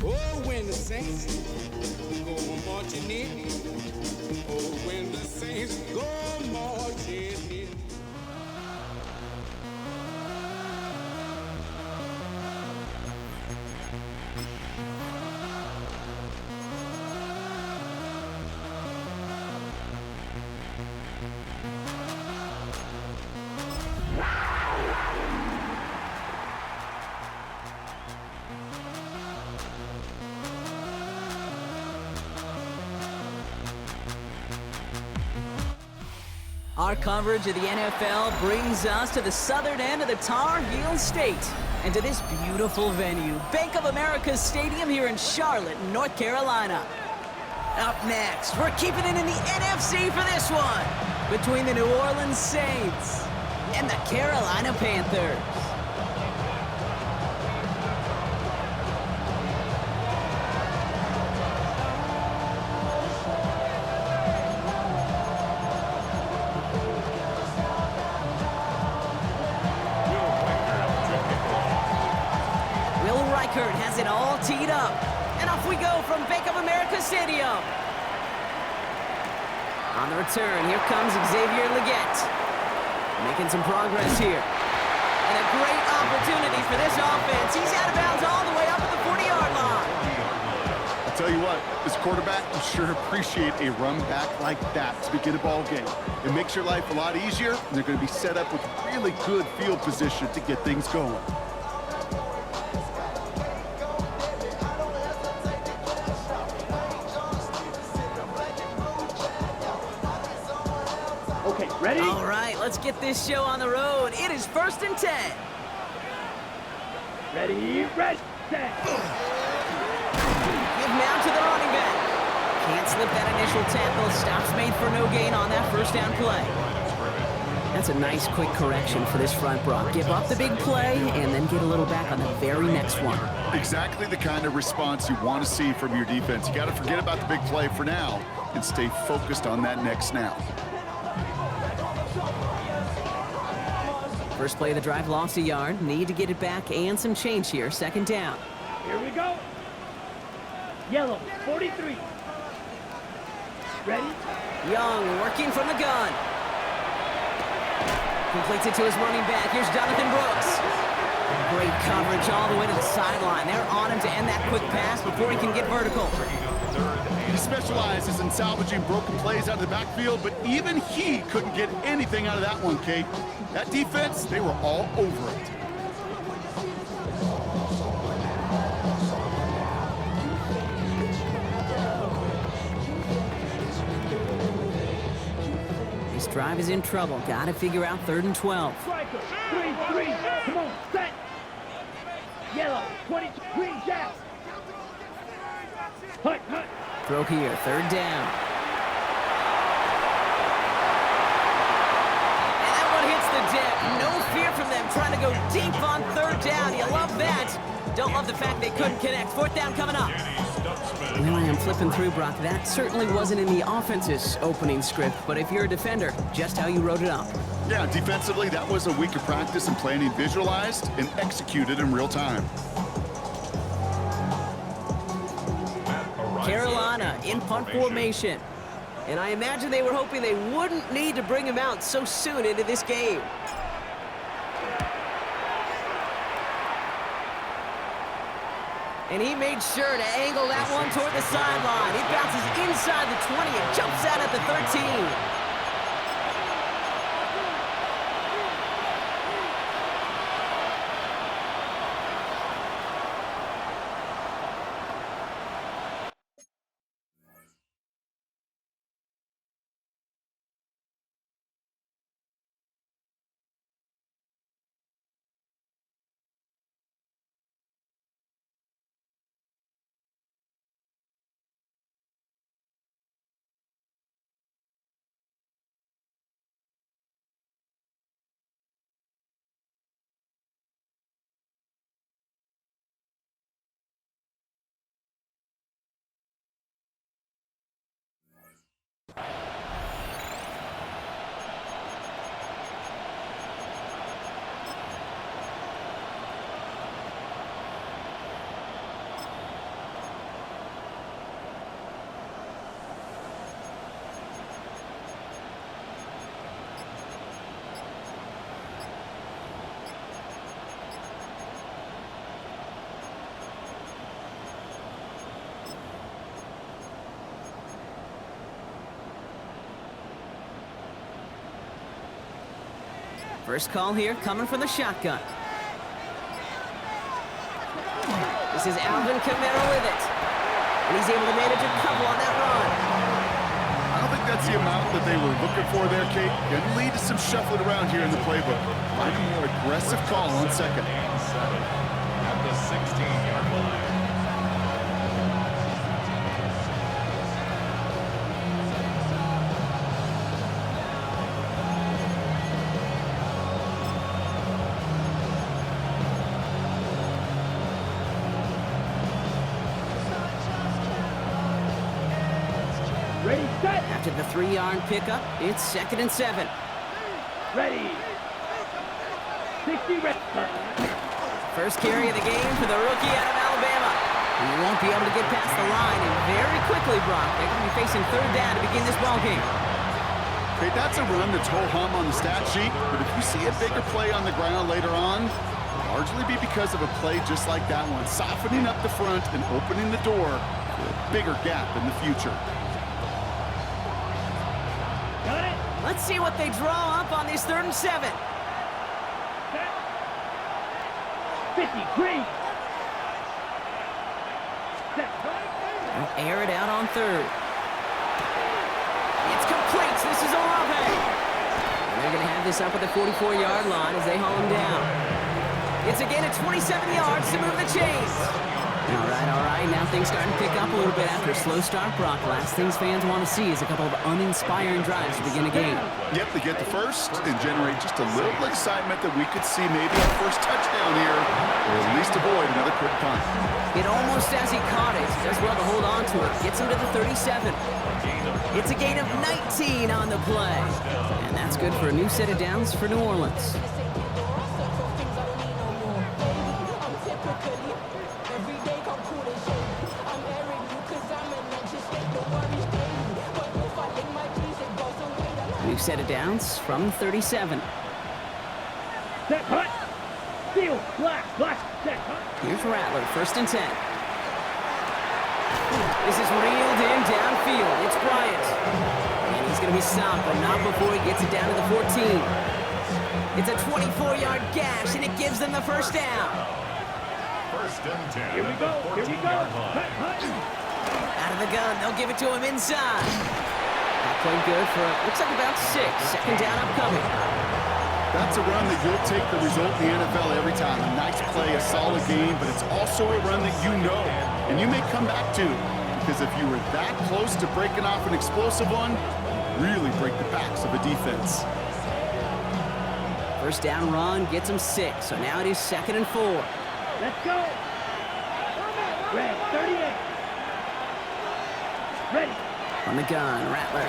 Oh, when the saints go marching in. Oh, when the saints go marching in. Our coverage of the NFL brings us to the southern end of the Tar Heel State and to this beautiful venue, Bank of America Stadium here in Charlotte, North Carolina. Up next, we're keeping it in the NFC for this one, between the New Orleans Saints and the Carolina Panthers. Has it all teed up, and off we go from Bank of America Stadium. On the return, here comes Xavier Legette, making some progress here. And a great opportunity for this offense. He's out of bounds all the way up at the 40-yard line. I'll tell you what, this quarterback will sure appreciate a run back like that to begin a ball game. It makes your life a lot easier, and they're going to be set up with really good field position to get things going. Ready? All right, let's get this show on the road. It is 1st and 10. Ready, set. Give now to the running back. Can't slip that initial tackle. Stops made for no gain on that first down play. That's a nice quick correction for this front, Brock. Give up the big play and then get a little back on the very next one. Exactly the kind of response you want to see from your defense. You got to forget about the big play for now and stay focused on that next snap. First play of the drive lost a yard. Need to get it back and some change here. 2nd down. Here we go. Yellow, 43. Ready? Young working from the gun. Completes it to his running back. Here's Jonathan Brooks. Great coverage all the way to the sideline. They're on him to end that quick pass before he can get vertical. He specializes in salvaging broken plays out of the backfield, but even he couldn't get anything out of that one, Kate. That defense, they were all over it. This drive is in trouble. Got to figure out 3rd and 12. Striker, 3-3. Come on, set. Yellow, 22. Green jab. Hut. Throw here, 3rd down. And that one hits the deck. No fear from them trying to go deep on 3rd down. You love that. Don't love the fact they couldn't connect. 4th down coming up. Well, I am flipping through, Brock. That certainly wasn't in the offense's opening script, but if you're a defender, just how you wrote it up. Yeah, defensively, that was a week of practice and planning visualized and executed in real time. Carolina in punt formation. And I imagine they were hoping they wouldn't need to bring him out so soon into this game. And he made sure to angle that one toward the sideline. It bounces inside the 20 and jumps out at the 13. First call here coming from the shotgun. This is Alvin Kamara with it. And he's able to manage a couple on that run. I don't think that's the amount that they were looking for there, Kate. Going to lead to some shuffling around here in the playbook. Find a more aggressive call on second. At the 16-yard line. Ready, set. After the 3-yard pickup, it's 2nd and 7. Ready. 60 ready. First carry of the game for the rookie out of Alabama. He won't be able to get past the line, and very quickly, Brock, they're going to be facing 3rd down to begin this ballgame. Okay, that's a run that's ho-hum on the stat sheet, but if you see a bigger play on the ground later on, it'll largely be because of a play just like that one, softening up the front and opening the door for a bigger gap in the future. Got it. Let's see what they draw up on this 3rd and 7. Set. 50 green. Set. They'll air it out on 3rd. It's complete. This is Olave. And they're going to have this up at the 44-yard line as they haul him down. It's again at 27 yards to move the chains. All right. Now things starting to pick up a little bit after a slow start, Brock. Last things fans want to see is a couple of uninspiring drives to begin a game. Yep, they get the first and generate just a little excitement that we could see maybe a first touchdown here, or at least avoid another quick punt. It almost as he caught it. Does well to hold on to it. Gets him to the 37. It's a gain of 19 on the play. And that's good for a new set of downs for New Orleans. New set of downs from 37. Set. Hunt. Steal. Black. Set. Hunt. Here's Rattler, 1st and 10. This is reeled in downfield. It's Bryant. And he's going to be stopped, but not before he gets it down to the 14. It's a 24-yard gash, and it gives them the first down. 1st and 10. Here we go. Hunt. Out of the gun, they'll give it to him inside. That played good for, looks like about 6. 2nd down upcoming. That's a run that you'll take the result in the NFL every time. A nice play, a solid game, but it's also a run that you know and you may come back to, because if you were that close to breaking off an explosive one, really break the backs of a defense. First down run gets him 6, so now it is 2nd and 4. Let's go. Red 38. Ready. On the gun, Rattler.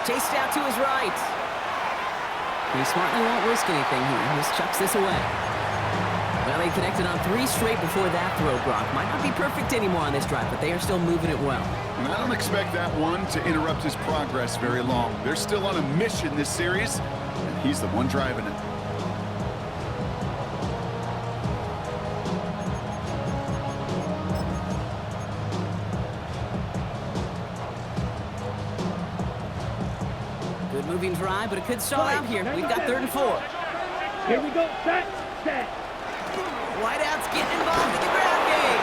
Chased out to his right. He smartly won't risk anything here. He just chucks this away. Well, they connected on 3 straight before that throw, Brock. Might not be perfect anymore on this drive, but they are still moving it well. And I don't expect that one to interrupt his progress very long. They're still on a mission this series, and he's the one driving it. Good moving drive, but it could stall out here. We've got 3rd and 4. Here we go. Set. Whiteout's getting involved in the ground game.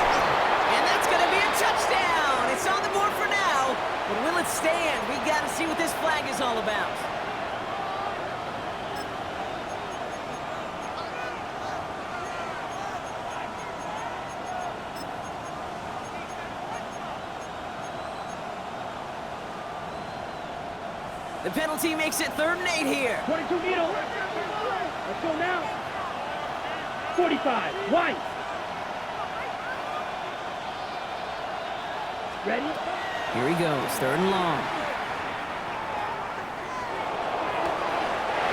And that's going to be a touchdown. It's on the board for now. But will it stand? We got to see what this flag is all about. The penalty makes it 3rd and 8 here. 22 needle. Let's go now. 45. White. Ready? Here he goes, 3rd and long.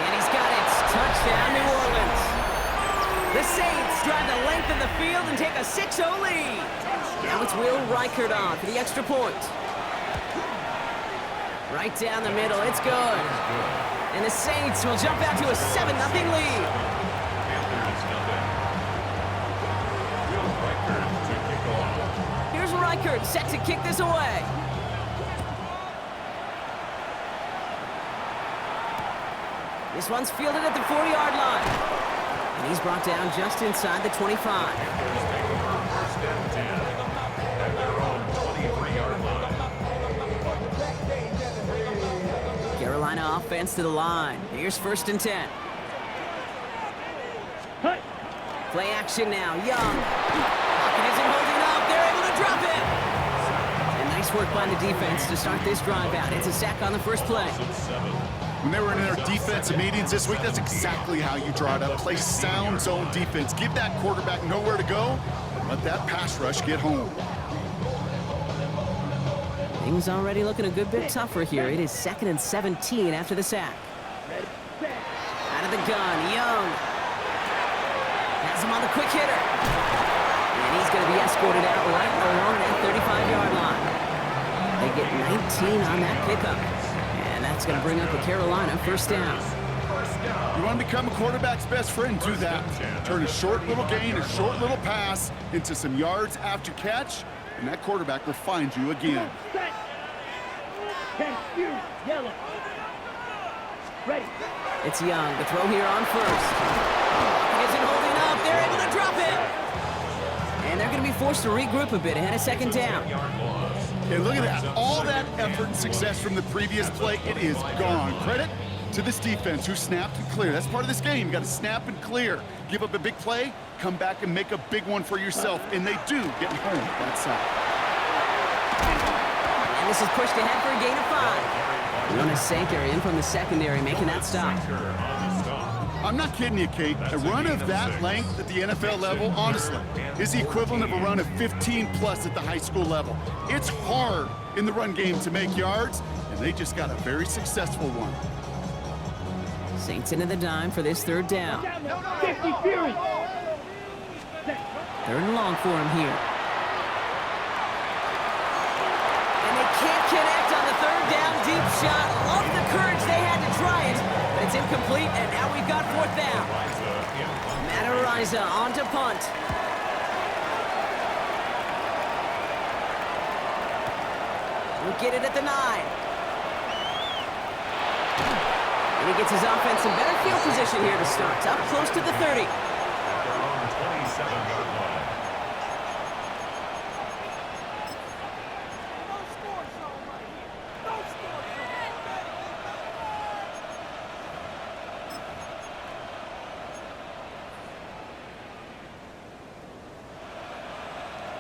And he's got it. Touchdown, New Orleans. The Saints drive the length of the field and take a 6-0 lead. Now it's Will Reichert on for the extra point. Right down the middle, it's good. And the Saints will jump out to a 7-0 lead. Here's Reichert set to kick this away. This one's fielded at the 40-yard line. And he's brought down just inside the 25. First and 10 at their own 23-yard line. Carolina offense to the line. Here's 1st and 10. Cut. Play action now. Young. Pocket isn't holding up. They're able to drop it. And nice work by the defense to start this drive out. It's a sack on the first play. When they were in their defensive meetings this week, that's exactly how you draw it up. Play sound zone defense. Give that quarterback nowhere to go. Let that pass rush get home. Things already looking a good bit tougher here. It is 2nd and 17 after the sack. Out of the gun, Young. Has him on the quick hitter. And he's going to be escorted out right along that 35-yard line. They get 19 on that pickup. And that's going to bring up a Carolina 1st down. You want to become a quarterback's best friend, do that. Turn a short little gain, a short little pass into some yards after catch, and that quarterback will find you again. Set. 10, yellow. Ready. It's Young. The throw here on 1st. He isn't holding up. They're able to drop it. And they're going to be forced to regroup a bit ahead of 2nd down. And look at that. All that effort and success from the previous play, it is gone. Credit to this defense who snapped and cleared. That's part of this game. You got to snap and clear. Give up a big play, come back and make a big one for yourself. And they do get home that side. And this is pushed ahead for a gain of 5. We want to Sanker in from the secondary, making that stop. I'm not kidding you, Kate. A run of that length at the NFL level, honestly, is the equivalent of a run of 15+ at the high school level. It's hard in the run game to make yards, and they just got a very successful one. Saints into the dime for this 3rd down. 50 Fury. 3rd and long for him here. And they can't connect on the 3rd down deep shot. Love the courage they had to try it, but it's incomplete, and now we've got 4th down. Matt Ariza on to punt. We'll get it at the 9. And he gets his offense in better field position here to start. Up close to the 30. At their own 27-yard line.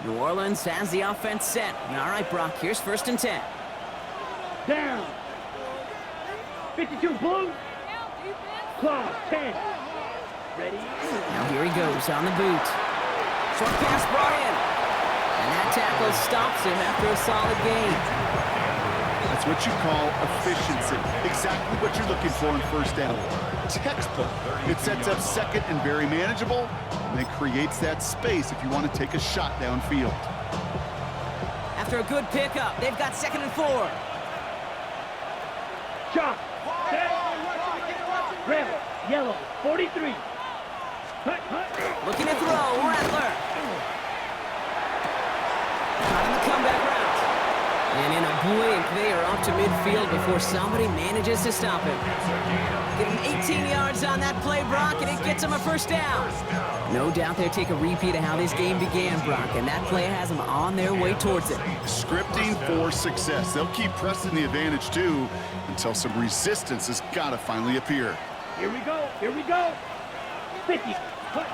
New Orleans has the offense set. All right, Brock, here's 1st and 10. Down. 52 blue. Claw 10. Ready. Now here he goes on the boot. Short pass brought in. And that tackle stops him after a solid gain. That's what you call efficiency. Exactly what you're looking for in first down. Textbook. It sets up second and very manageable, and it creates that space if you want to take a shot downfield. After a good pickup, they've got 2nd and 4. Shot. Set. Rebel. Yellow. 43. Hut, hut. Looking to throw. Rattler. On the comeback route. And in a blink, they are off to midfield before somebody manages to stop him. Getting 18 yards on that play, Brock, and it gets him a first down. No doubt they'll take a repeat of how this game began, Brock, and that play has them on their way towards it. Scripting for success. They'll keep pressing the advantage, too, until some resistance has got to finally appear. Here we go. Here we go. 50. Hut.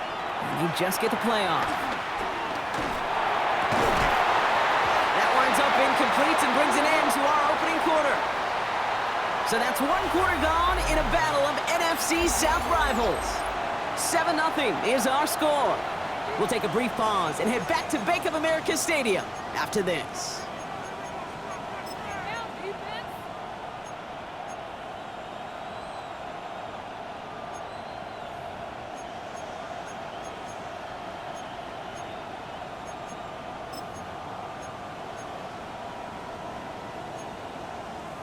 And you just get the play off. That winds up incomplete and brings an end to our opening quarter. So that's 1 quarter gone in a battle of NFC South rivals. 7-0 is our score. We'll take a brief pause and head back to Bank of America Stadium after this.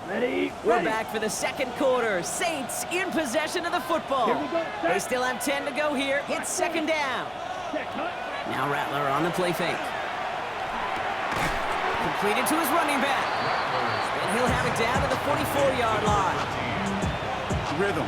Ready? We're back for the 2nd quarter. Saints in possession of the football. Here we go. Set. They still have 10 to go here. It's 2nd down. Check. Hut. Now Rattler on the play fake. Completed to his running back. And he'll have it down to the 44-yard line. Rhythm.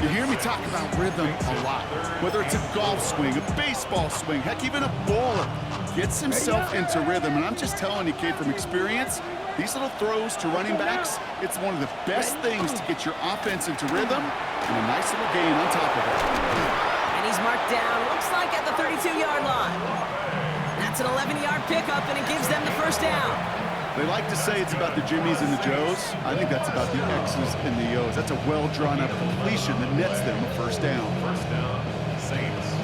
You hear me talk about rhythm a lot. Whether it's a golf swing, a baseball swing, heck, even a bowler gets himself into rhythm. And I'm just telling you, kid, from experience, these little throws to running backs, it's one of the best things to get your offense into rhythm and a nice little gain on top of it. And he's marked down, looks like at the 32-yard line. That's an 11-yard pickup, and it gives them the first down. They like to say it's about the Jimmies and the Joes. I think that's about the X's and the O's. That's a well-drawn-up completion that nets them a first down. First down, Saints.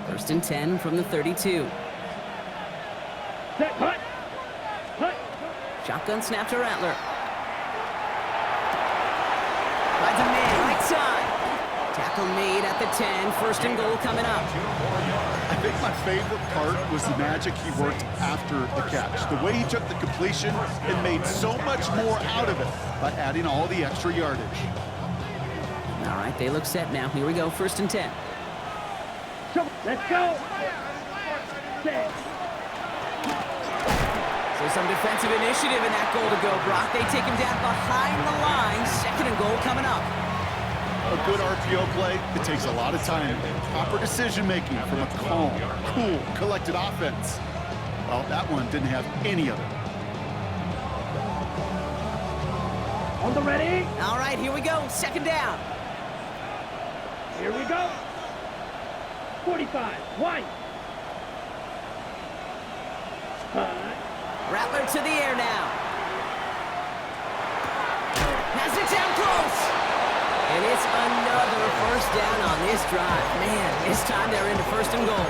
First and 10 from the 32. Set. Hut. Hut. Shotgun snap to Rattler. Finds a man right side. Tackle made at the 10. First and goal coming up. I think my favorite part was the magic he worked after the catch. The way he took the completion and made so much more out of it by adding all the extra yardage. All right, they look set now. Here we go, 1st and 10. Let's go. Set. So some defensive initiative in that goal to go, Brock. They take him down behind the line. 2nd and goal coming up. A good RPO play, it takes a lot of time. Proper decision-making from a calm, cool, collected offense. Well, that one didn't have any of it. On the ready. All right, here we go. 2nd down. Here we go. 45. One. Rattler to the air now. Has it down close. And it's another first down on this drive. Man, this time they're into 1st and goal.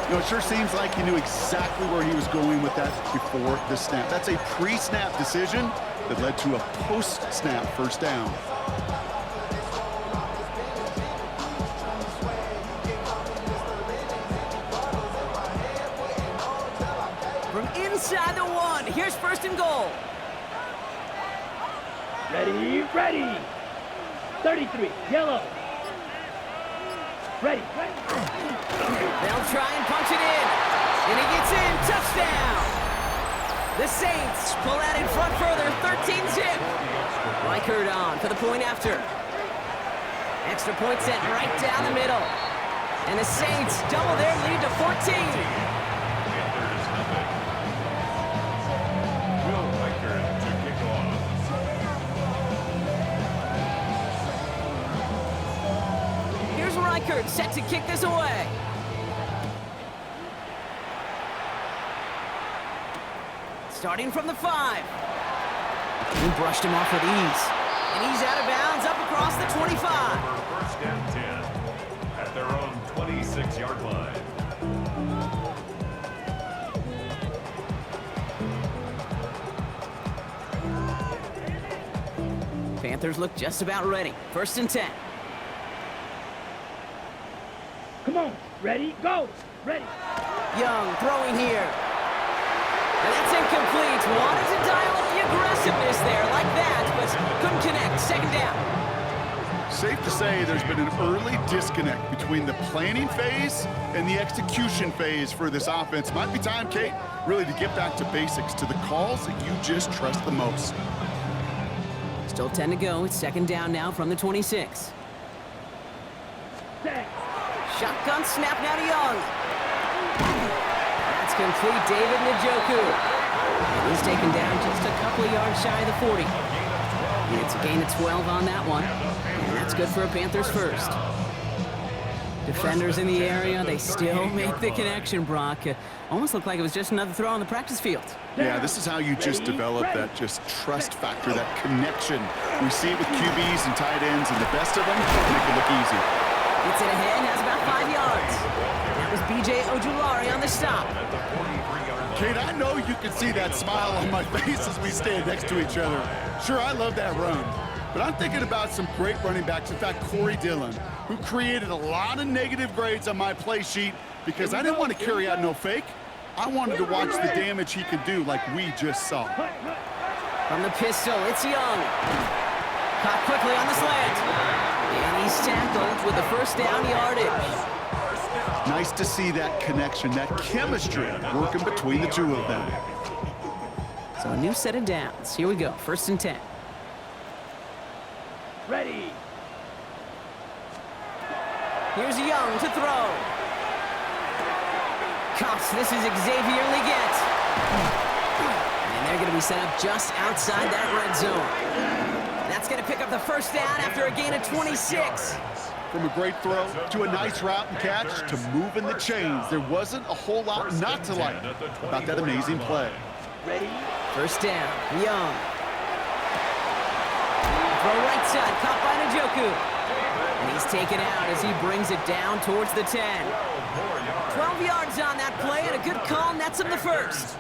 You know, it sure seems like he knew exactly where he was going with that before the snap. That's a pre-snap decision that led to a post-snap first down. From inside the 1, here's 1st and goal. Ready. Ready. 33. Yellow. Ready. They'll try and punch it in. And he gets in. Touchdown. The Saints pull out in front further. 13-zip. Reichert on for the point after. Extra point sent right down the middle. And the Saints double their lead to 14. Reichert set to kick this away. starting from the 5. He brushed him off with ease. And he's out of bounds up across the 25. First and 10 at their own 26-yard line. Panthers look just about ready. First and 10. Come on. Ready? Go. Ready. Young throwing here. And that's incomplete. Wanted to dial up the aggressiveness there like that, but couldn't connect. Second down. Safe to say there's been an early disconnect between the planning phase and the execution phase for this offense. Might be time, Kate, really to get back to basics, to the calls that you just trust the most. Still 10 to go. It's second down now from the 26. Set. Shotgun snap now to Young. That's complete. David Njoku. And he's taken down just a couple of yards shy of the 40. And it's a gain of 12 on that one. And that's good for a Panthers first. Defenders in the area, they still make the connection, Brock. Almost looked like it was just another throw on the practice field. Yeah, this is how you just develop that just trust factor, that connection. We see it with QBs and tight ends, and the best of them make it look easy. Gets it ahead, has about 5 yards. That was B.J. Ojulari on the stop. Kate, I know you can see that smile on my face as we stand next to each other. Sure, I love that run. But I'm thinking about some great running backs. In fact, Corey Dillon, who created a lot of negative grades on my play sheet because I didn't want to carry out no fake. I wanted to watch the damage he could do like we just saw. From the pistol, it's Young. Caught quickly on the slant. And he's tackled with the first down yardage. Nice to see that connection, that chemistry working between the two of them. So a new set of downs. Here we go, first and 10. Ready. Here's Young to throw. Cuffs, this is Xavier Leggett. And they're going to be set up just outside that red zone. That's going to pick up the first down after a gain of 26. From a great throw to a nice route and catch to moving the chains, there wasn't a whole lot not to like about that amazing play. Ready. First down, Young. Throw right side, caught by Njoku. And he's taken out as he brings it down towards the 10. 12 yards on that play, and a good call nets him the first.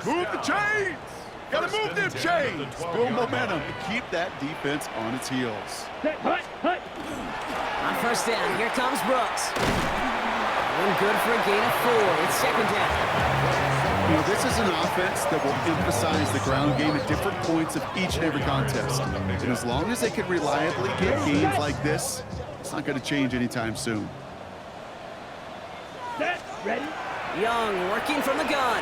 Move the chains! Gotta move them chains! Build momentum and keep that defense on its heels. Set. Hut. Hut. On first down, here comes Brooks. And good for a gain of 4. It's second down. You know, this is an offense that will emphasize the ground game at different points of each and every contest. And as long as they can reliably get gains like this, it's not going to change anytime soon. Set. Ready. Young working from the gun.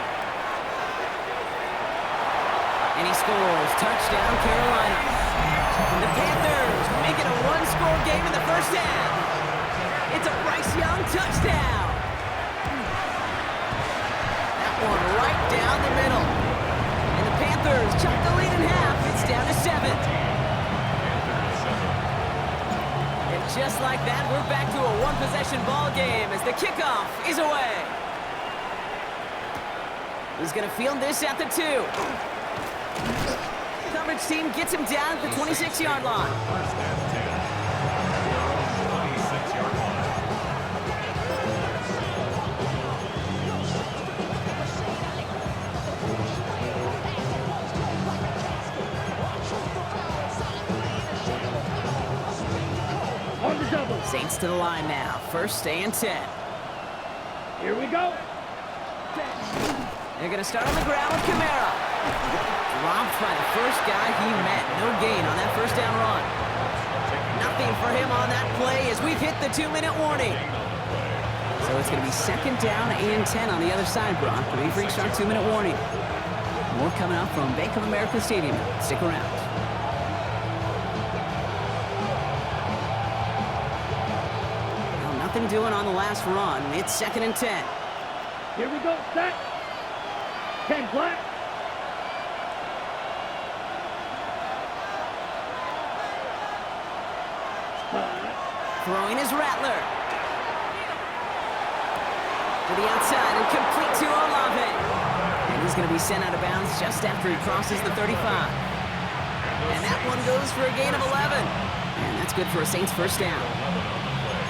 And he scores. Touchdown, Carolina. And the Panthers make it a one-score game in the first half. It's a Bryce Young touchdown. That one right down the middle. And the Panthers chop the lead in half. It's down to 7. And just like that, we're back to a one-possession ball game as the kickoff is away. He's going to field this at the 2. Coverage team gets him down at the 26-yard line. First and 10. 26-yard line. On the double. Saints to the line now. First and 10. Here we go. They're going to start on the ground with Kamara. Dropped by the first guy he met. No gain on that first down run. Nothing for him on that play as we've hit the 2-minute warning. So it's going to be second down and 10 on the other side, Brock. We've reached our 2-minute warning. More coming up from Bank of America Stadium. Stick around. Well, nothing doing on the last run. It's second and 10. Here we go. Set. 10 black. Throwing is Rattler. To the outside and complete to Olave. And he's is going to be sent out of bounds just after he crosses the 35. And that one goes for a gain of 11. And that's good for a Saints first down.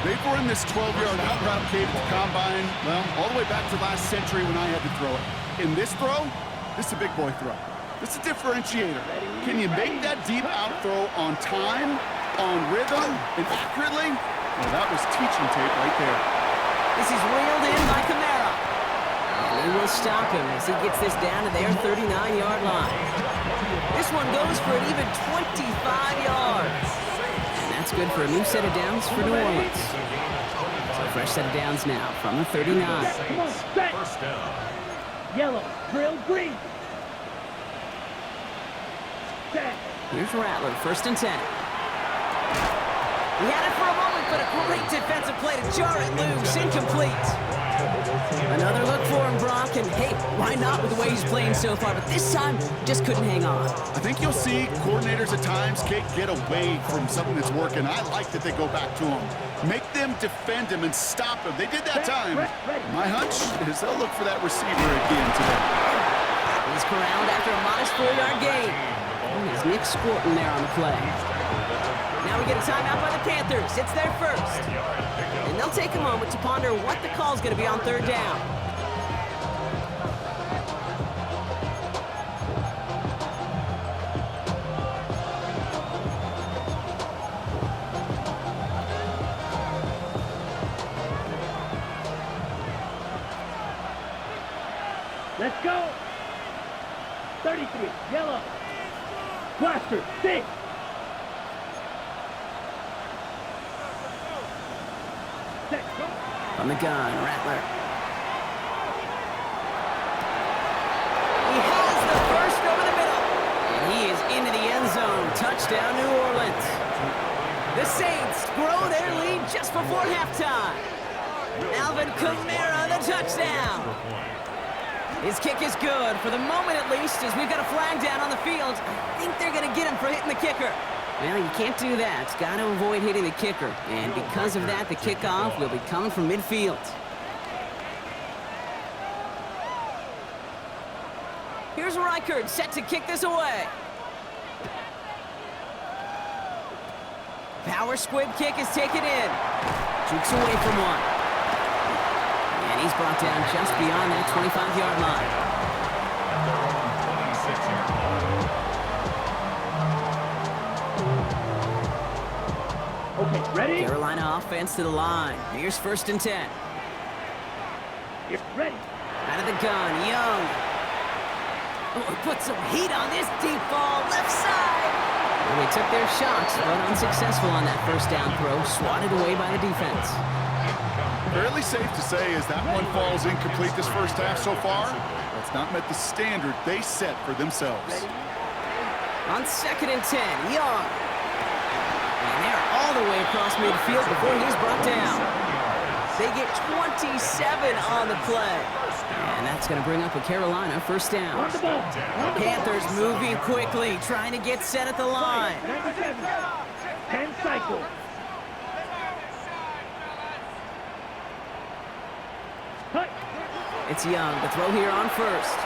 They've run this 12-yard out route cave at the combine, well, all the way back to last century when I had to throw it. In this throw, this is a big boy throw. This is a differentiator. Can you make that deep out throw on time, on rhythm, and accurately? Well, that was teaching tape right there. This is reeled in by Kamara. And they will stop him as he gets this down to their 39-yard line. This one goes for an even 25 yards. And that's good for a new set of downs for New Orleans. So a fresh set of downs now from the 39. Come on, set. First down. Yellow, drill, green. Set. Here's Rattler, first and 10. He had it for a moment, but a great defensive play to jar it loose, incomplete. Another look for him, Brock, and hey, why not with the way he's playing so far, but this time, just couldn't hang on. I think you'll see coordinators at times, Kate, get away from something that's working. I like that they go back to him. Make them defend him and stop him. They did that time. My hunch is they'll look for that receiver again today. He's corralled after a modest 4-yard gain. And there's Nick Scorton there on the play. Now we get a timeout by the Panthers. It's their first. And they'll take a moment to ponder what the call's going to be on third down. Let's go. 33, yellow. Blaster, 6. Set, go. From the gun, Rattler. He has the first over the middle. And he is into the end zone. Touchdown, New Orleans. The Saints grow their lead just before halftime. Alvin Kamara, the touchdown. His kick is good, for the moment at least, as we've got a flag down on the field. I think they're going to get him for hitting the kicker. Well, you can't do that. It's got to avoid hitting the kicker. And because of that, the kickoff will be coming from midfield. Here's Reichard set to kick this away. Power squib kick is taken in. Jukes away from one. And he's brought down just beyond that 25-yard line. Okay, ready? Carolina offense to the line. Here's first and 10. You're ready. Out of the gun, Young. Oh, put some heat on this deep ball, left side. Well, they took their shots, but unsuccessful on that first down throw, swatted away by the defense. Fairly safe to say as that one falls incomplete this first half so far, that's not met the standard they set for themselves. On second and 10, Young. And they're all the way across midfield before he's brought down. They get 27 on the play. And that's going to bring up a Carolina first down. On the ball. Panthers moving quickly, trying to get set at the line. 97. 10 cycles. Cut. It's Young, the throw here on first.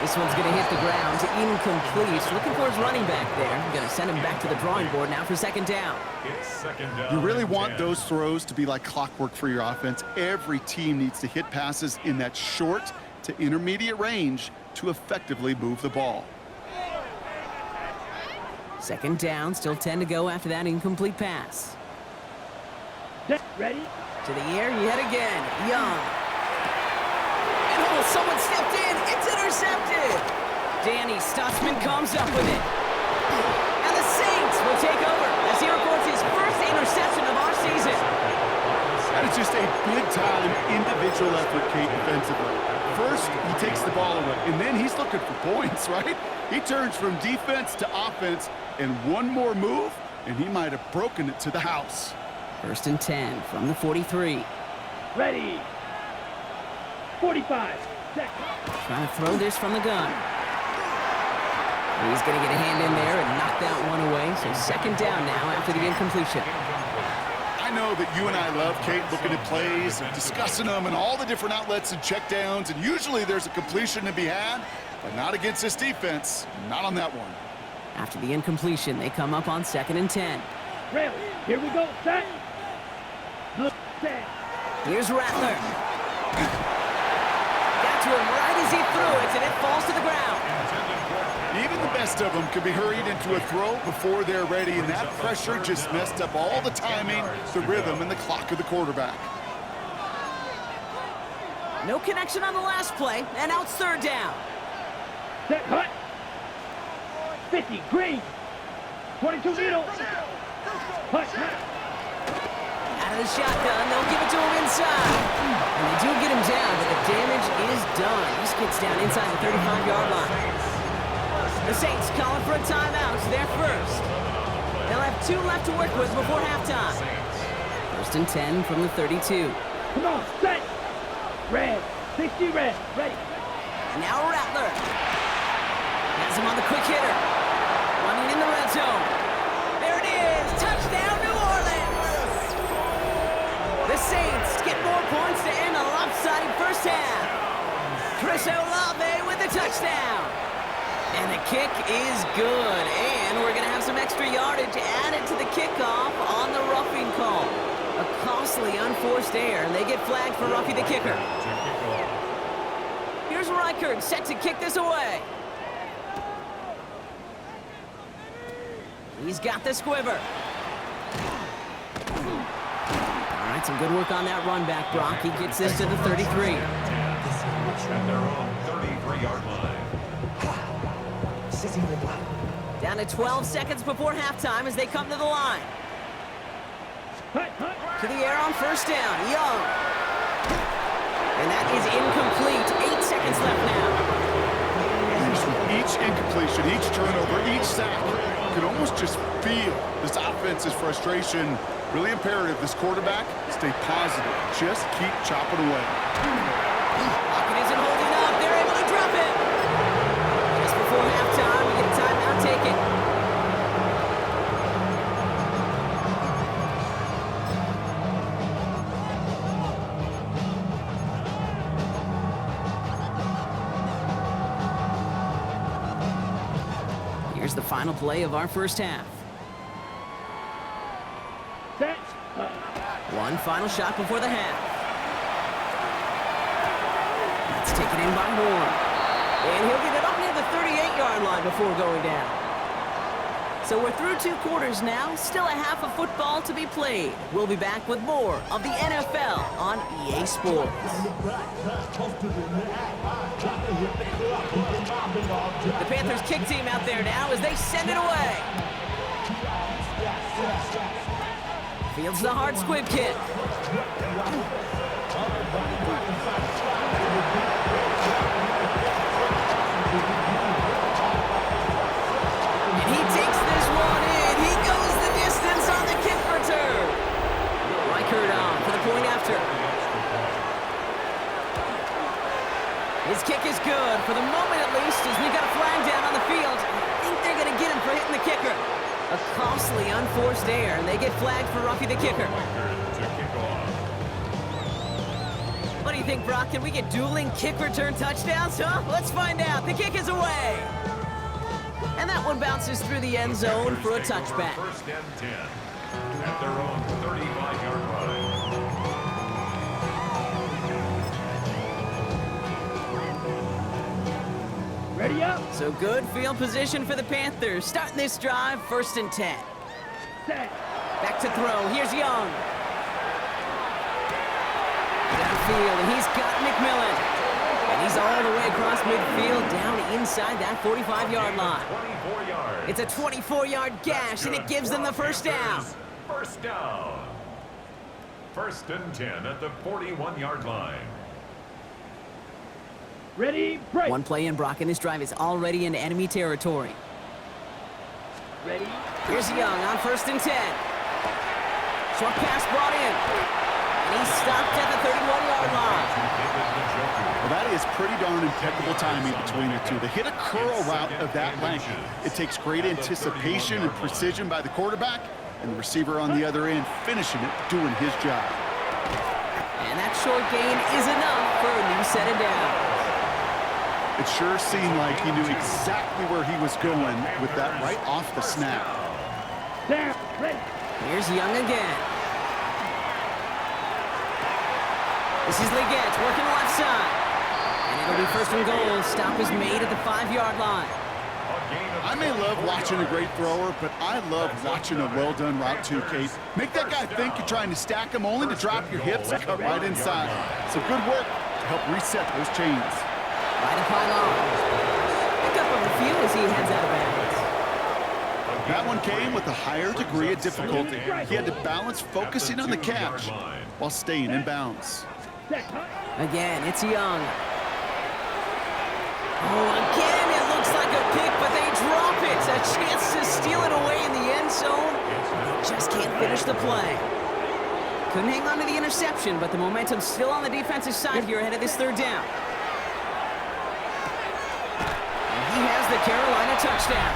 This one's going to hit the ground to incomplete. Looking for his running back there. Going to send him back to the drawing board now for second down. It's second down. You really want 10. those throws to be like clockwork for your offense. Every team needs to hit passes in that short to intermediate range to effectively move the ball. Second down, still 10 to go after that incomplete pass. Set. Ready? To the air yet again, Young. And oh, someone stepped in. It's intercepted. Danny Stutzman comes up with it. And the Saints will take over as he records his first interception of our season. That is just a big-time individual effort, Kate, defensively. First, he takes the ball away, and then he's looking for points, right? He turns from defense to offense, and one more move, and he might have broken it to the house. First and 10 from the 43. Ready. 45. Set. Trying to throw this from the gun. He's going to get a hand in there and knock that one away. So second down now after the incompletion. I know that you and I love, Kate, looking at plays and discussing them and all the different outlets and checkdowns, and usually there's a completion to be had, but not against this defense, not on that one. After the incompletion, they come up on 2nd and 10. Rail, here we go, set. Look, set. Here's Rattler. Got to him right as he threw it, and it falls to the ground. Even the best of them can be hurried into a throw before they're ready, and that pressure just messed up all the timing, the rhythm, and the clock of the quarterback. No connection on the last play, and now it's 3rd down. Set, hut. 50, green. 22 needle. Hut, hut. Out of the shotgun, they'll give it to him inside. And they do get him down, but the damage is done. He gets down inside the 35-yard line. The Saints calling for a timeout. They're first. They'll have 2 left to work with before halftime. 1st and 10 from the 32. Come on, set. Red, 60 red, ready. And now Rattler. Has him on the quick hitter. Running in the red zone. There it is. Touchdown, New Orleans. The Saints get more points to end a lopsided first half. Chris Olave with the touchdown. And the kick is good. And we're going to have some extra yardage added to the kickoff on the roughing call. A costly unforced error, and they get flagged for roughing the kicker. Here's Reichert set to kick this away. He's got the squiver. All right, some good work on that run back, Brock. He gets this to the 33. At their own 33-yard line. Down to 12 seconds before halftime as they come to the line. Hut, hut. To the air on 1st down, Young. And that is incomplete. 8 seconds left now. Each incompletion, each turnover, each sack, you can almost just feel this offense's frustration. Really imperative, this quarterback, stay positive. Just keep chopping away. Lockett isn't holding up. They're able to drop it. Just before halftime, we get a timeout taken. Here's the final play of our first half. Set. One final shot before the half. That's taken in by Horn. And he'll get it up near the 38-yard line before going down. So we're through 2 quarters now. Still a half of football to be played. We'll be back with more of the NFL on EA Sports. The Panthers kick team out there now as they send it away. Fields the hard squib kick. And he takes this one in. He goes the distance on the kick return. Reichert on for the point after. His kick is good, for the moment at least, as we got a flag down on the field. I think they're going to get him for hitting the kicker. A costly unforced error, and they get flagged for roughing the kicker. What do you think, Brock? Can we get dueling kick return touchdowns, huh? Let's find out. The kick is away. And that one bounces through the end zone for a touchback. 1st and 10 at their own 35-yard line. Ready up. So good field position for the Panthers. Starting this drive, 1st and 10. Set. Back to throw. Here's Young. Downfield, and he's got McMillan. And he's all the way across midfield, down inside that 45-yard line. 24 yards. It's a 24-yard gash, and it gives them the first down. First down. 1st and 10 at the 41-yard line. Ready, break. One play in, Brock, and this drive is already into enemy territory. Ready. Here's Young on 1st and 10. Short pass brought in. And he's stopped at the 31-yard line. Well, that is pretty darn impeccable timing between the two. To hit a curl route of that length, it takes great anticipation and precision by the quarterback, And the receiver on the other end finishing it, doing his job. And that short gain is enough for a new set of downs. It sure seemed like he knew exactly where he was going with that right off the snap. Down, ready. Here's Young again. This is Leggett working the left side. And it'll be first and goal. Stop is made at the 5-yard line. I may love watching a great thrower, but I love watching a well-done route too, Kate. Make that guy think you're trying to stack him only to drop your hips and cut right inside. So good work to help reset those chains. Right up pylon. Pick up a few as he heads out of bounds. That one came with a higher degree of difficulty. He had to balance focusing on the catch while staying in bounds. Again, it's Young. Oh, again, it looks like a pick, but they drop it. A chance to steal it away in the end zone. They just can't finish the play. Couldn't hang on to the interception, but the momentum's still on the defensive side here ahead of this third down. And he has the Carolina touchdown.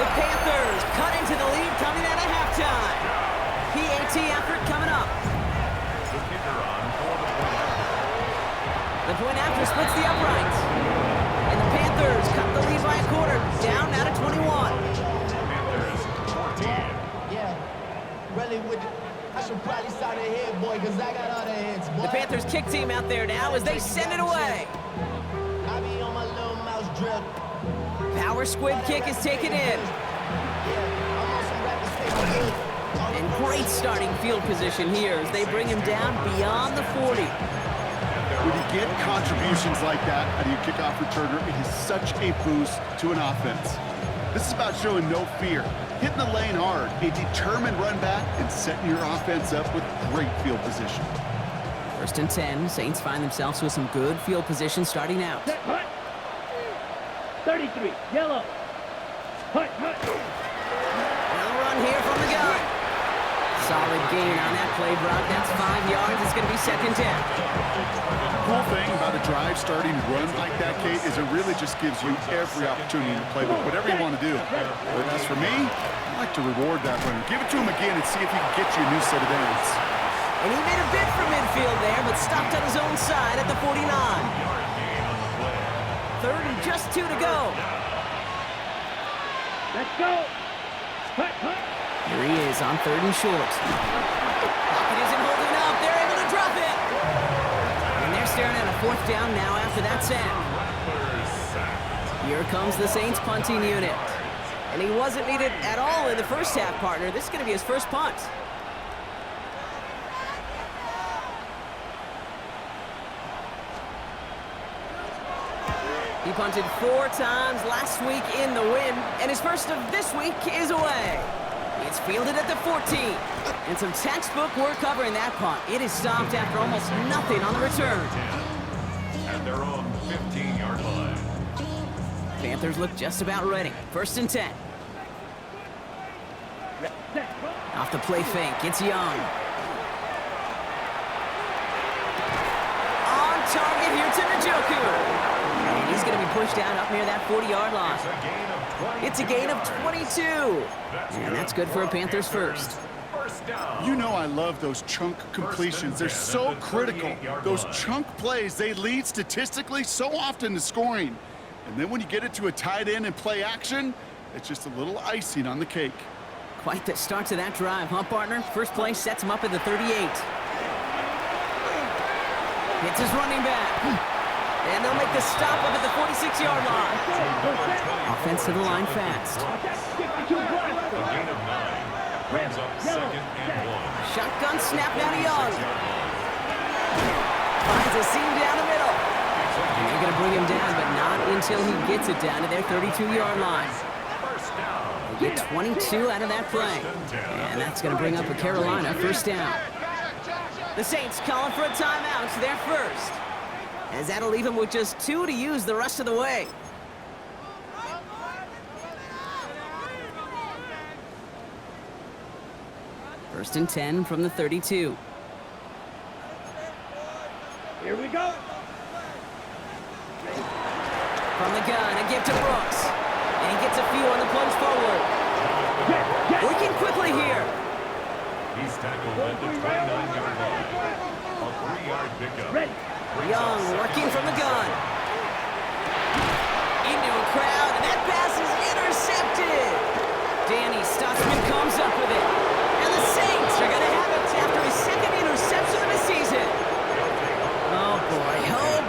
The Panthers cut into the lead coming out of halftime. PAT effort coming up. The point after splits the uprights. And the Panthers cut the lead by a quarter, down now to 21. Panthers 14. Yeah, really would. I should probably start a head, boy, because I got all the heads, boy. The Panthers kick team out there now as they send it away. I be on my little mouse drip. Power squid kick is taken in. Yeah, I'm on some rappers paper. And great starting field position here as they bring him down beyond the 40. When you get contributions like that out of your kickoff returner, it is such a boost to an offense. This is about showing no fear, hitting the lane hard, a determined run back, and setting your offense up with great field position. First and 10, Saints find themselves with some good field position starting out. Set, hut. 33, yellow. Hut, hut. Now run here from the gun. Solid gain on that play, Brock. That's 5 yards. It's going to be second down. The cool thing about a drive starting run like that, Kate, is it really just gives you every opportunity to play with whatever you want to do. But as for me, I like to reward that runner. Give it to him again and see if he can get you a new set of downs. And he made a bid for midfield there, but stopped on his own side at the 49. Third and just 2 to go. Let's go. Hut, hut. Here he is on third and short. Pocket isn't holding up. They're able to drop it. And they're staring at a fourth down now after that sack. Here comes the Saints punting unit. And he wasn't needed at all in the first half, partner. This is going to be his first punt. He punted 4 times last week in the win, and his first of this week is away. It's fielded at the 14. And some textbook work covering that punt. It is stopped after almost nothing on the return. At their own 15-yard line. Panthers look just about ready. First and 10. Off the play fake, it's Young. On target here to Njoku. And he's going to be pushed out up near that 40-yard line. It's a gain of 22. And that's good for a Panthers first. You know I love those chunk completions. They're so critical. Those chunk plays, they lead statistically so often to scoring. And then when you get it to a tight end and play action, it's just a little icing on the cake. Quite the start to that drive, huh, partner? First play sets him up at the 38. Hits his running back. And they'll make the stop up at the 46-yard line. Offense to the line fast. Shotgun snap now to Young. Finds a seam down the middle. And they're going to bring him down, but not until he gets it down to their 32-yard line. They get 22 out of that play. And that's going to bring up a Carolina first down. The Saints calling for a timeout. They're first. As that'll leave him with just 2 to use the rest of the way. First and 10 from the 32. Here we go. From the gun, a give to Brooks. And he gets a few on the plunge forward. Get Working quickly here. He's tackled at the 29-yard line. A 3-yard pickup. Ready. Young working from the gun. Into a crowd, and that pass is intercepted. Danny Stutzman comes up with it. And the Saints are going to have it after his second interception of the season. Oh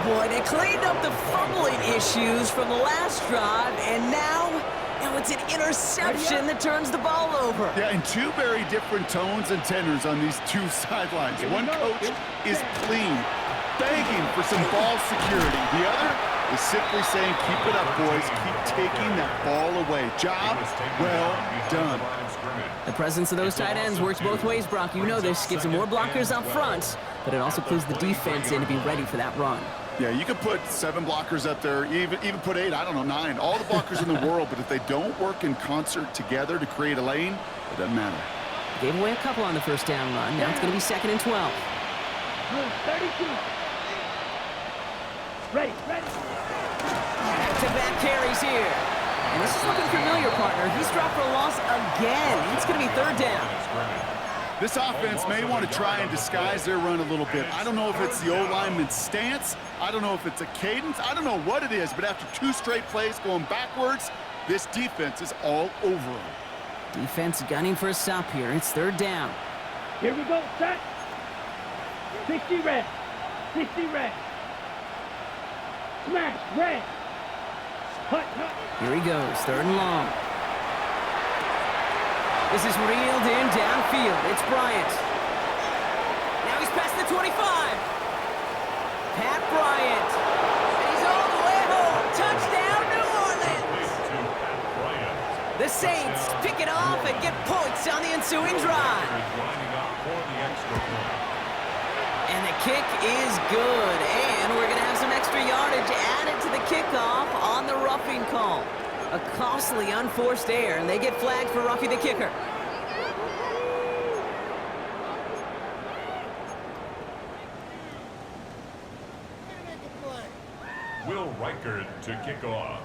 boy, they cleaned up the fumbling issues from the last drive, and now it's an interception that turns the ball over. Yeah, and two very different tones and tenors on these two sidelines. One coach is clean, begging for some ball security. The other is simply saying, keep it up, boys. Keep taking that ball away. Job well done. The presence of those tight ends works both ways, Brock. You know this. Gives them more blockers up front, but it also clues the defense in to be ready for that run. Yeah, you could put 7 blockers up there, even put 8, I don't know, 9. All the blockers in the world, but if they don't work in concert together to create a lane, it doesn't matter. Gave away a couple on the first down run. Now it's going to be 2nd and 12. 32. Ready. Back-to-back carries here. And this is looking familiar, partner. He's dropped for a loss again. It's going to be 3rd down. This offense may want to try and disguise their run a little bit. I don't know if it's the O-lineman's stance. I don't know if it's a cadence. I don't know what it is, but after 2 straight plays going backwards, this defense is all over them. Defense gunning for a stop here. It's 3rd down. Here we go, set. 60 red. 60 red. Smash, red. Hut. Here he goes, 3rd and long. This is reeled in downfield. It's Bryant. Now he's past the 25. Pat Bryant. And he's all the way home. Touchdown, New Orleans. The Saints pick it off and get points on the ensuing drive. And the kick is good. And we're going to have some extra yardage added to the kickoff on the roughing call. A costly unforced error, and they get flagged for roughing the kicker. Will Reichert to kick off.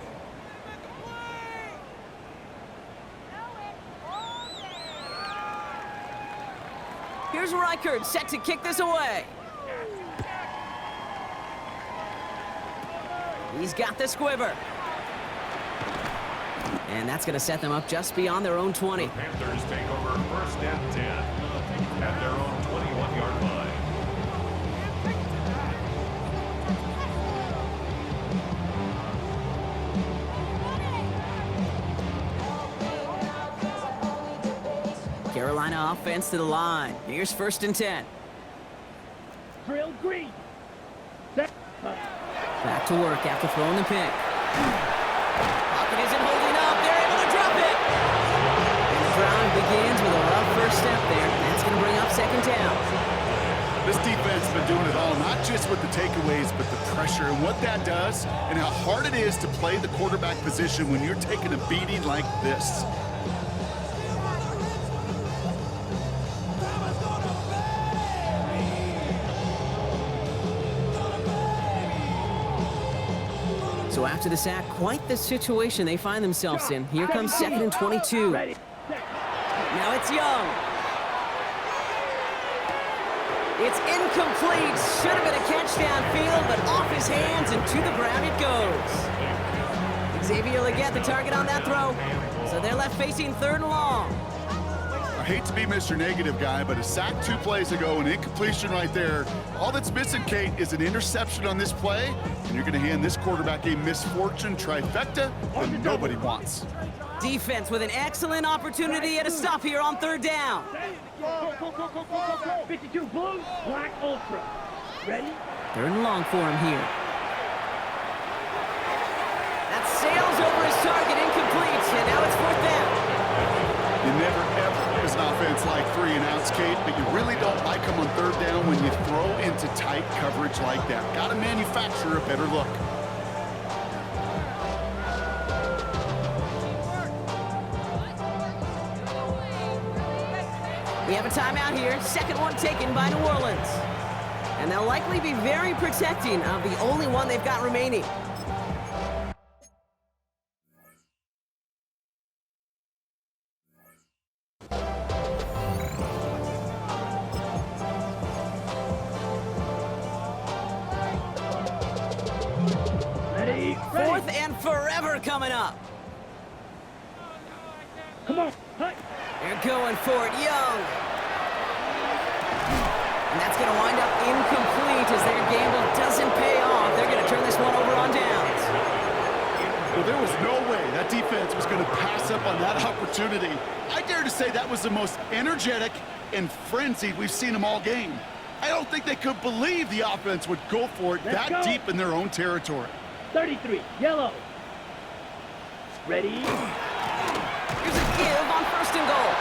Here's Reichert set to kick this away. He's got the squiver. And that's going to set them up just beyond their own 20. The Panthers take over 1st and 10 at their own 21-yard line. Carolina offense to the line. Here's 1st and 10. Drill green. Set. Back to work after throwing the pick. Pocket isn't holding up. They're able to drop it. And the drive begins with a rough first step there. That's going to bring up 2nd down. This defense has been doing it all, not just with the takeaways, but the pressure and what that does and how hard it is to play the quarterback position when you're taking a beating like this. So after the sack, quite the situation they find themselves in. Here comes 2nd and 22. Ready. Now it's Young. It's incomplete. Should have been a catch downfield, but off his hands and to the ground it goes. Xavier Legette, the target on that throw. So they're left facing 3rd and long. I hate to be Mr. Negative guy, but a sack 2 plays ago, an incompletion right there. All that's missing, Kate, is an interception on this play, and you're going to hand this quarterback a misfortune trifecta that nobody wants. Defense with an excellent opportunity at a stop here on 3rd down. Go. 52 blue, black ultra. Ready? 3rd and long for him here. That sails over his target, incomplete, and now it's 4th down. You never, ever, as an offense, like 3 and outs, Kate, but you really don't like them on 3rd down when you throw into tight coverage like that. Got to manufacture a better look. We have a timeout here, 2nd one taken by New Orleans. And they'll likely be very protecting of the only one they've got remaining. forever coming up. Come on, hut. They're going for it, Young. And that's going to wind up incomplete as their gamble doesn't pay off. They're going to turn this one over on downs. Well, there was no way that defense was going to pass up on that opportunity. I dare to say that was the most energetic and frenzied we've seen them all game. I don't think they could believe the offense would go for it that deep in their own territory. 33, yellow. Ready? Here's a give on first and goal.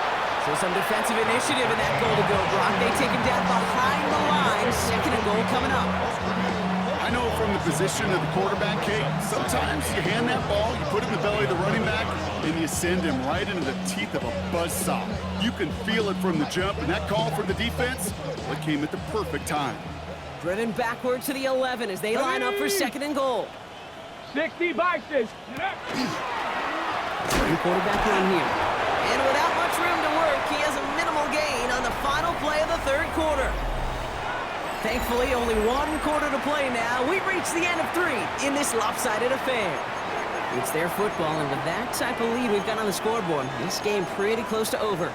So some defensive initiative in that goal to go, Brock. They take him down behind the line. Second and goal coming up. I know from the position of the quarterback, Kate, sometimes you hand that ball, you put it in the belly of the running back, and you send him right into the teeth of a buzzsaw. You can feel it from the jump, and that call from the defense, it came at the perfect time. Driven backward to the 11 as they line up for second and goal. 60 boxes. Second quarterback run here. And without much room to work, he has a minimal gain on the final play of the third quarter. Thankfully, only one quarter to play now. We've reached the end of 3 in this lopsided affair. It's their football, and with that type of lead we've got on the scoreboard, this game pretty close to over.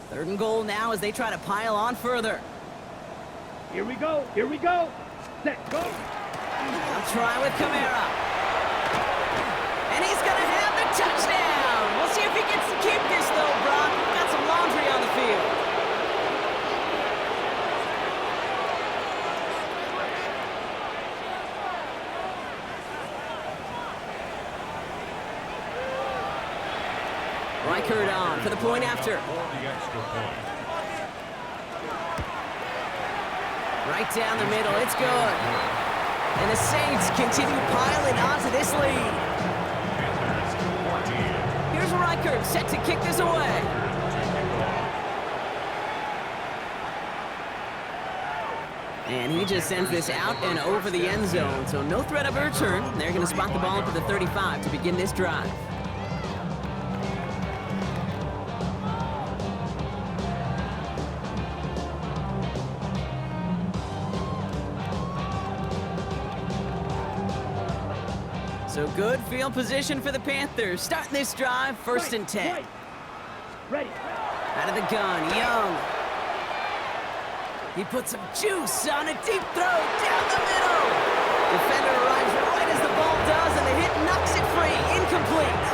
Third and goal now as they try to pile on further. Here we go, here we go. Set, go. They'll try with Kamara. And he's going to have the touchdown. We'll see if he gets to keep this, though, Brock. We've got some laundry on the field. Reichert on for the point after. Right down the middle, it's good. And the Saints continue piling onto this lead. Here's Reichert set to kick this away. And he just sends this out and over the end zone, so no threat of a return. They're going to spot the ball up at the 35 to begin this drive. So good field position for the Panthers. Starting this drive, first and 10. Ready. Out of the gun, Young. He puts some juice on a deep throw down the middle. Defender arrives right as the ball does, and the hit knocks it free. Incomplete.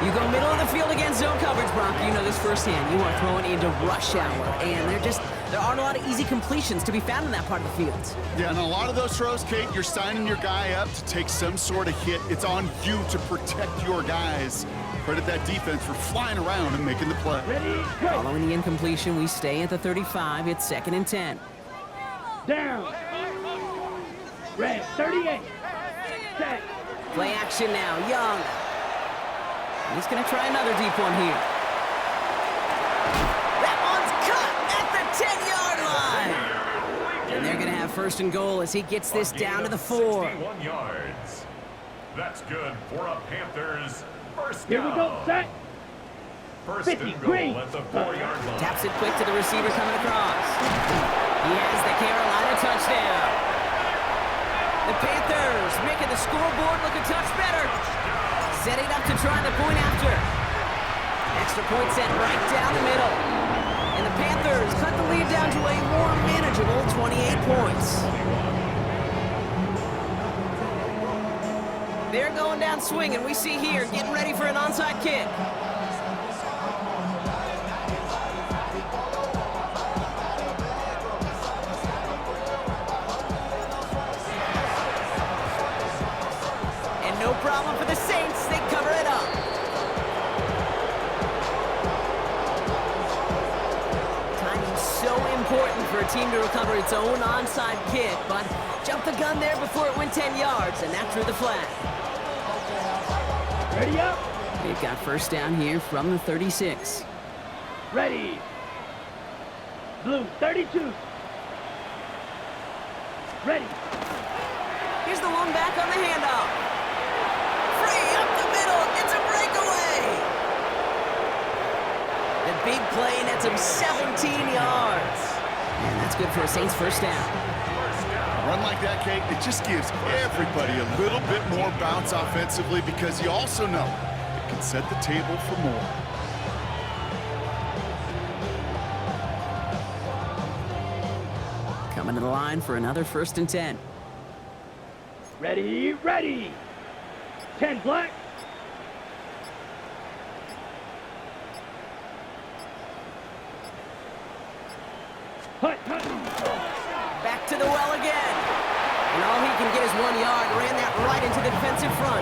You go middle of the field against zone coverage, Brock. You know this firsthand. You are throwing into rush hour, and there aren't a lot of easy completions to be found in that part of the field. Yeah, and a lot of those throws, Kate, you're signing your guy up to take some sort of hit. It's on you to protect your guys. Credit that defense for flying around and making the play. Ready, go. Following the incompletion, we stay at the 35. It's second and 10. Down. Red, 38. Set. Play action now, Young. He's going to try another deep one here. That one's cut at the 10-yard line. And they're going to have first and goal as he gets this down to the 4. 61 yards. That's good for a Panthers first Here we go, down. set. First 50, and green. goal at the 4-yard line. Taps it quick to the receiver coming across. He has the Carolina touchdown. The Panthers making the scoreboard look a touch better. Setting up to try the point after. Extra point set right down the middle. And the Panthers cut the lead down to a more manageable 28 points. They're going down swinging. We see here getting ready for an onside kick. No problem for the Saints. They cover it up. Timing's so important for a team to recover its own onside kick, but jumped the gun there before it went 10 yards, and that drew the flag. Ready up. They've got first down here from the 36. Ready. Blue, 32. Ready. Here's the one back on the handoff. Free up the middle. It's a breakaway. The big play, nets him 17 yards. And that's good for a Saints first down. A run like that, Kate, it just gives everybody a little bit more bounce offensively because you also know it can set the table for more. Coming to the line for another 1st and 10. Ready, ready. 10 black. Hut, hut. Back to the well again. And all he can get is 1 yard. Ran that right into the defensive front.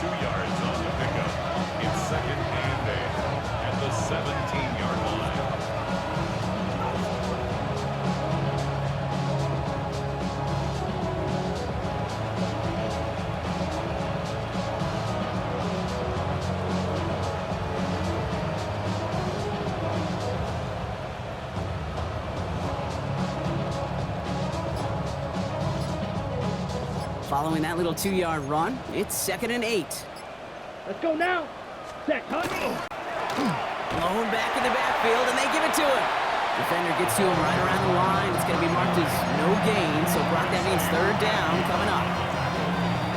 2 yards on the pickup. It's 2nd and 8 at the 17-yard line. Following that little 2-yard run, it's 2nd and 8. Let's go now. Set, hut. Blown back in the backfield, and they give it to him. Defender gets to him right around the line. It's going to be marked as no gain, so Brock, that means 3rd down coming up.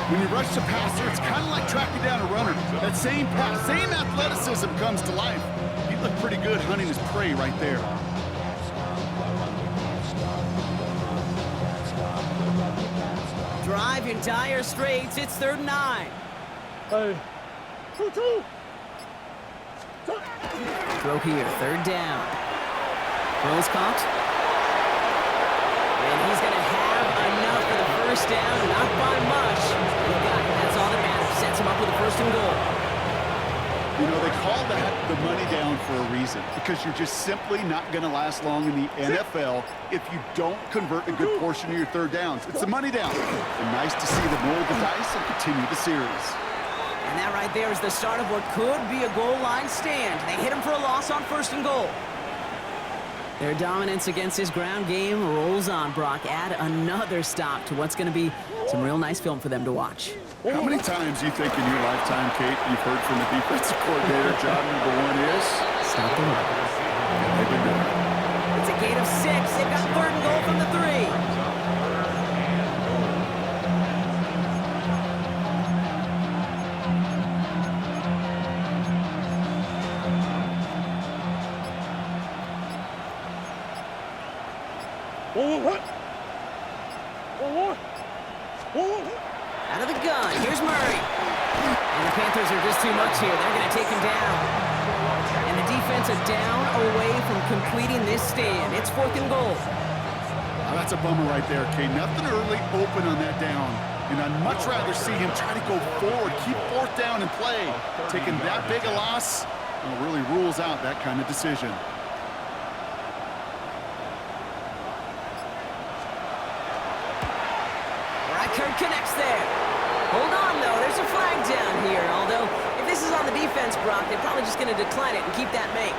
When you rush the passer, it's kind of like tracking down a runner. That same pass, same athleticism comes to life. He looked pretty good hunting his prey right there. Drive in dire straits. It's 3rd and 9. Hey. 2-2. Throw here, 3rd down. Throws caught. And he's going to have enough for the 1st down. Not by much. He got it. That's all that matters. Sets him up with a 1st and goal. You know, they call that the money down for a reason, because you're just simply not going to last long in the NFL if you don't convert a good portion of your 3rd downs. It's the money down. And nice to see them roll the dice and continue the series. And that right there is the start of what could be a goal line stand. They hit him for a loss on 1st and goal. Their dominance against his ground game rolls on, Brock. Add another stop to what's going to be some real nice film for them to watch. How many times do you think in your lifetime, Kate, you've heard from the defensive coordinator, job number 1 is? Stop the run. They've been doing it. It's a gain of 6. They've got 3rd and goal from the 3. Out of the gun, here's Murray. And the Panthers are just too much here. They're going to take him down. And the defense is down away from completing this stand. It's 4th and goal. Oh, that's a bummer right there, Kate. Nothing early open on that down. And I'd much rather see him try to go forward, keep 4th down and play. Taking that big a loss really rules out that kind of decision. Kirk connects there. Hold on, though. There's a flag down here. Although, if this is on the defense, Brock, they're probably just going to decline it and keep that make.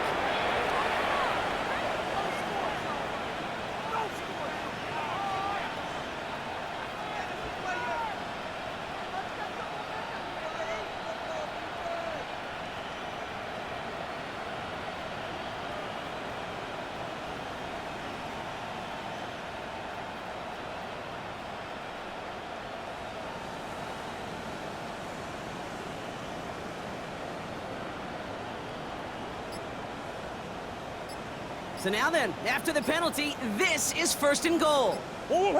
So now then, after the penalty, this is 1st and goal. They'll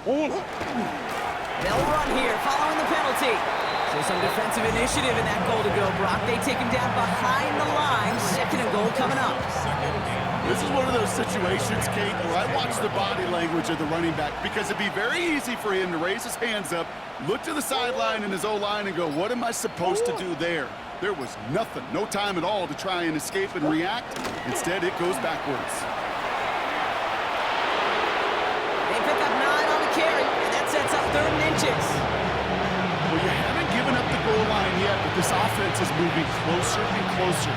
run here following the penalty. So some defensive initiative in that goal to go, Brock. They take him down behind the line. 2nd and goal coming up. This is one of those situations, Kate, where I watch the body language of the running back, because it'd be very easy for him to raise his hands up, look to the sideline in his O-line and go, what am I supposed to do there? There was nothing, no time at all to try and escape and react. Instead, it goes backwards. They pick up 9 on the carry, and that sets up 3rd and inches. Well, you haven't given up the goal line yet, but this offense is moving closer and closer.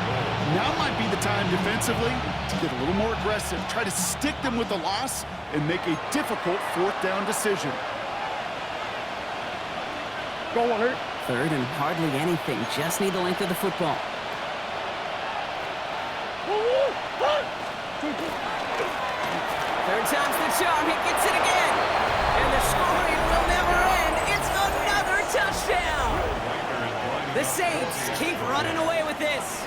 Now might be the time defensively to get a little more aggressive, try to stick them with the loss, and make a difficult 4th down decision. Go on, Hurt. Third and hardly anything. Just need the length of the football. Third time's the charm. He gets it again. And the scoring will never end. It's another touchdown. The Saints keep running away with this.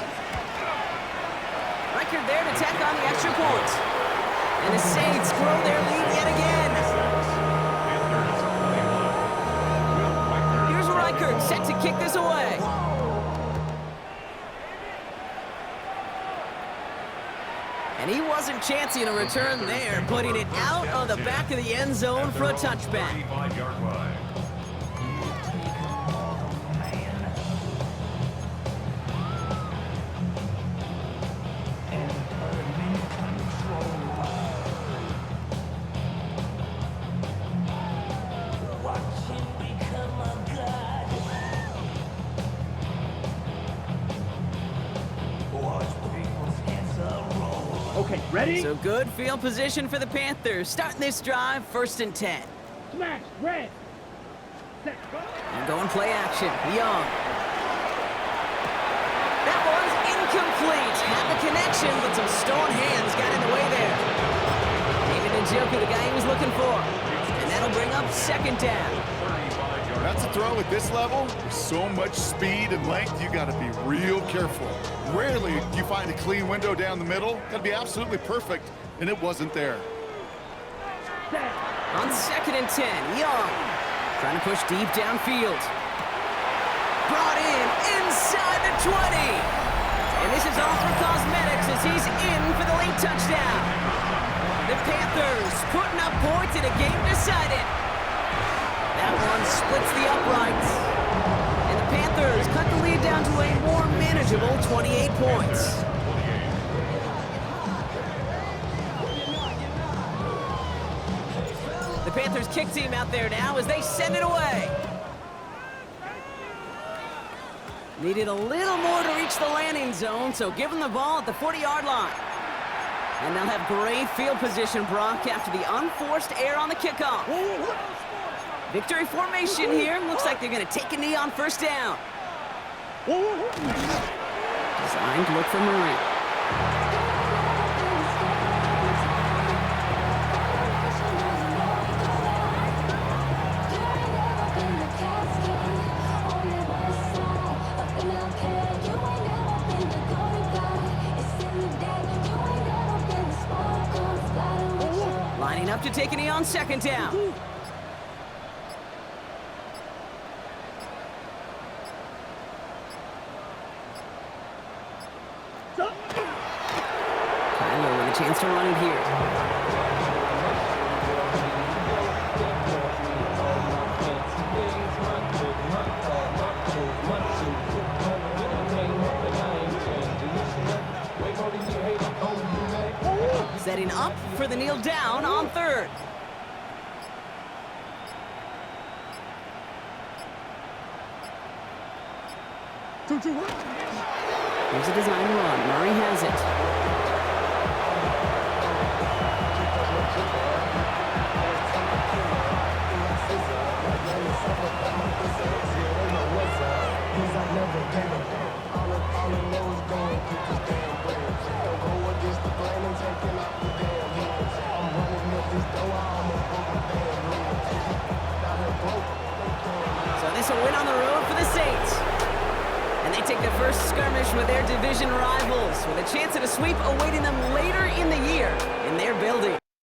Record there to tack on the extra point. And the Saints grow their lead yet again. Here's Reichert set to kick this away. And he wasn't chancing a return there, putting it out on the back of the end zone for a touchback. 35-yard line. Okay, ready? So good field position for the Panthers. Starting this drive, 1st and 10. Smash, red. Set, go. And going play action. Young. That one's incomplete. Had the connection, but some stone hands got in the way there. David Njoku, the guy he was looking for. And that'll bring up 2nd down. That's a throw at this level. With so much speed and length, you got to be real careful. Rarely do you find a clean window down the middle. Got to be absolutely perfect, and it wasn't there. Set. On 2nd and 10, Young. Trying to push deep downfield. Brought in inside the 20. And this is all for cosmetics as he's in for the late touchdown. The Panthers putting up points in a game decided. That one splits the uprights. And the Panthers cut the lead down to a more manageable 28 points. The Panthers kick team out there now as they send it away. Needed a little more to reach the landing zone, so give them the ball at the 40-yard line. And they'll have great field position, Brock, after the unforced error on the kickoff. Victory formation here. Looks like they're going to take a knee on 1st down. Designed to look for Murray. Lining up to take a knee on 2nd down. Chance to run it here. Setting up for the kneel down on 3rd. Here's a design run. Murray has it. So this will win on the road for the Saints. And they take their first skirmish with their division rivals with a chance at a sweep awaiting them